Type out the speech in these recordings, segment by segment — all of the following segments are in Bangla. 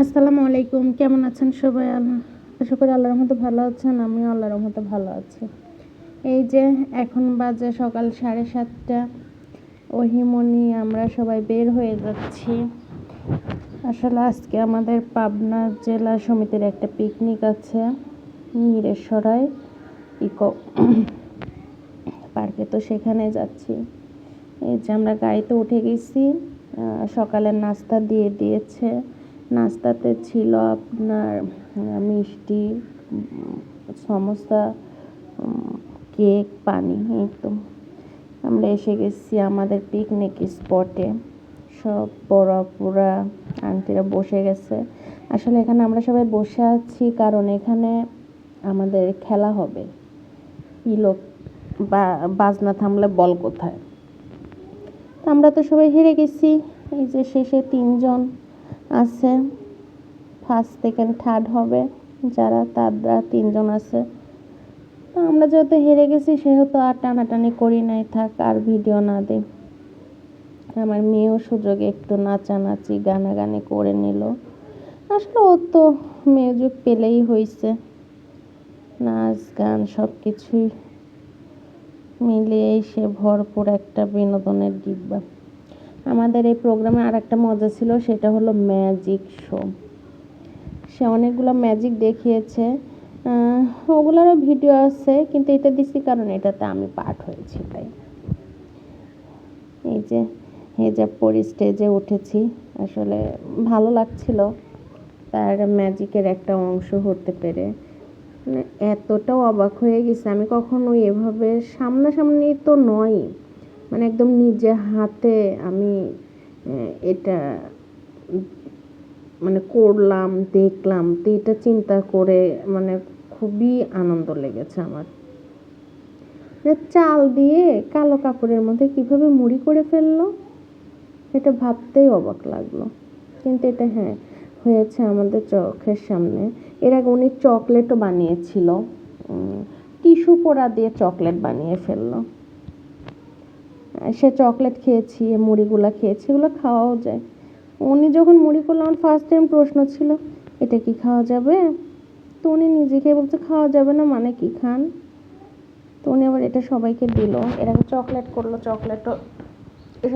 আসসালামু আলাইকুম, কেমন আছেন সবাই? আশা করি আল্লাহর রহমতে ভালো আছেন। আমিও আল্লাহর রহমতে ভালো আছি। এই যে এখন বাজে সকাল 7:30। ওহিমনি আমরা সবাই বের হয়ে যাচ্ছি। আসলে আজকে আমাদের পাবনা জেলা সমিতির একটা পিকনিক আছে মিরেশ্বরায় ইকো পার্কে, তো সেখানে যাচ্ছি। এই যে আমরা গাড়িতে উঠে গেছি। সকালের নাস্তা দিয়ে দিয়েছে। নাস্তাতে ছিল আপনার মিষ্টি, সমোসা, কেক, পানি। এই তো আমরা এসে গেছি আমাদের পিকনিক স্পটে। সব পুরা আন্টিরা বসে গেছে। আসলে এখানে আমরা সবাই বসে আছি কারণ এখানে আমাদের খেলা হবে। লোক বাজনা থামলে বল কোথায়। আমরা তো সবাই হেরে গেছি। এই যে শেষে 3 জন আছে, ফার্স্ট সেকেন্ড থার্ড হবে যারা, তারা 3 জন আছে। তো আমরা যেহেতু হেরে গেছি সেহেতু আর টানাটানি করি নাই, থাক আর ভিডিও না দিই। আমার মেয়েও সুযোগে একটু নাচানাচি গানাগানি করে নিল। আসলে ও তো মিউজিক পেলেই হয়েছে, নাচ গান সব কিছুই মিলিয়েই সে ভরপুর একটা বিনোদনের ডিব্বা। আমাদের এই প্রোগ্রামে আর একটা মজা ছিল, সেটা হলো ম্যাজিক শো। সে অনেকগুলো ম্যাজিক দেখিয়েছে, ওগুলোরও ভিডিও আছে, কিন্তু এটা দিচ্ছি কারণ এটাতে আমি পার্ট হয়েছি তাই। এই যে হেজাব পরে স্টেজে উঠেছি, আসলে ভালো লাগছিল তার ম্যাজিকের একটা অংশ হতে পেরে। মানে এতটাও অবাক হয়ে গেছে, আমি কখনো এভাবে সামনাসামনি তো নয়, মানে একদম নিজে হাতে আমি এটা মানে করলাম, দেখলাম, তো এটা চিন্তা করে মানে খুবই আনন্দ লেগেছে আমার। চাল দিয়ে কালো কাপড়ের মধ্যে কিভাবে মুড়ি করে ফেললো, এটা ভাবতেই অবাক লাগলো। কিন্তু এটা হয়েছে আমাদের চোখের সামনে। এর আগে উনি চকলেটও বানিয়েছিল, টিস্যু পোড়া দিয়ে চকলেট বানিয়ে ফেললো। সে চকলেট খেয়েছি, মুড়িগুলো খেয়েছি, এগুলো খাওয়াও যায়। উনি যখন মুড়ি করলো, আমার ফার্স্ট টাইম প্রশ্ন ছিল এটা কি খাওয়া যাবে। তো উনি নিজে খেয়ে বলছে খাওয়া যাবে না মানে কি, খান। তো উনি আবার এটা সবাইকে দিল। এর আগে চকলেট করলো, চকলেটও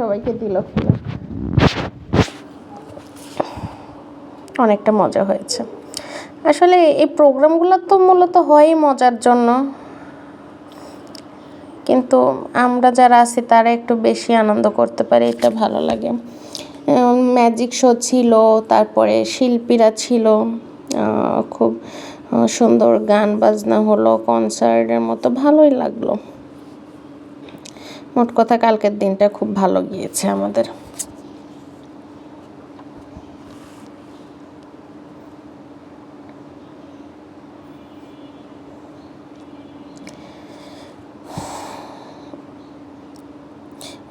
সবাইকে দিল খেলে। অনেকটা মজা হয়েছে। আসলে এই প্রোগ্রামগুলো তো মূলত হয়ই মজার জন্য, কিন্তু আমরা যারা আছি তারা একটু বেশি আনন্দ করতে পারি, এটা ভালো লাগে। ম্যাজিক শো ছিল, তারপরে শিল্পীরা ছিল, খুব সুন্দর গান বাজনা হলো, কনসার্টের মতো, ভালোই লাগলো। মোট কথা কালকের দিনটা খুব ভালো গিয়েছে আমাদের।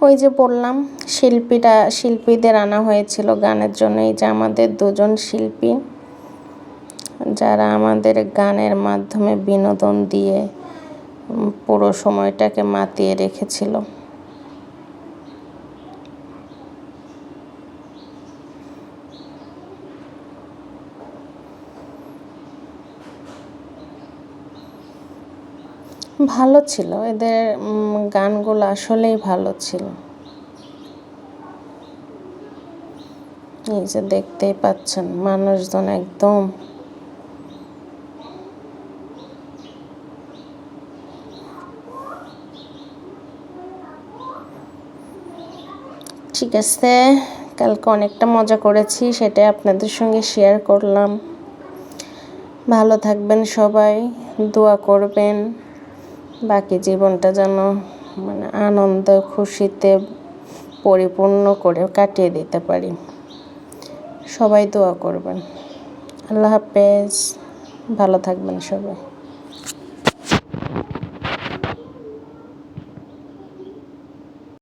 ওই যে বললাম শিল্পীদের আনা হয়েছিল গানের জন্য। এই যে আমাদের 2 জন শিল্পী যারা আমাদের গানের মাধ্যমে বিনোদন দিয়ে পুরো সময়টাকে মাতিয়ে রেখেছিল। ভালো ছিল, এদের গানগুলো আসলেই ভালো ছিল। এই যে দেখতেই পাচ্ছেন মানুষজন একদম ঠিক আছে। কালকে অনেকটা মজা করেছি, সেটাই আপনাদের সঙ্গে শেয়ার করলাম। ভালো থাকবেন সবাই, দোয়া করবেন বাকি জীবনটা যেন মানে আনন্দ খুশিতে পরিপূর্ণ করে কাটিয়ে দিতে পারি। সবাই দোয়া করবেন। আল্লাহ হাফেজ, ভালো থাকবেন সবাই।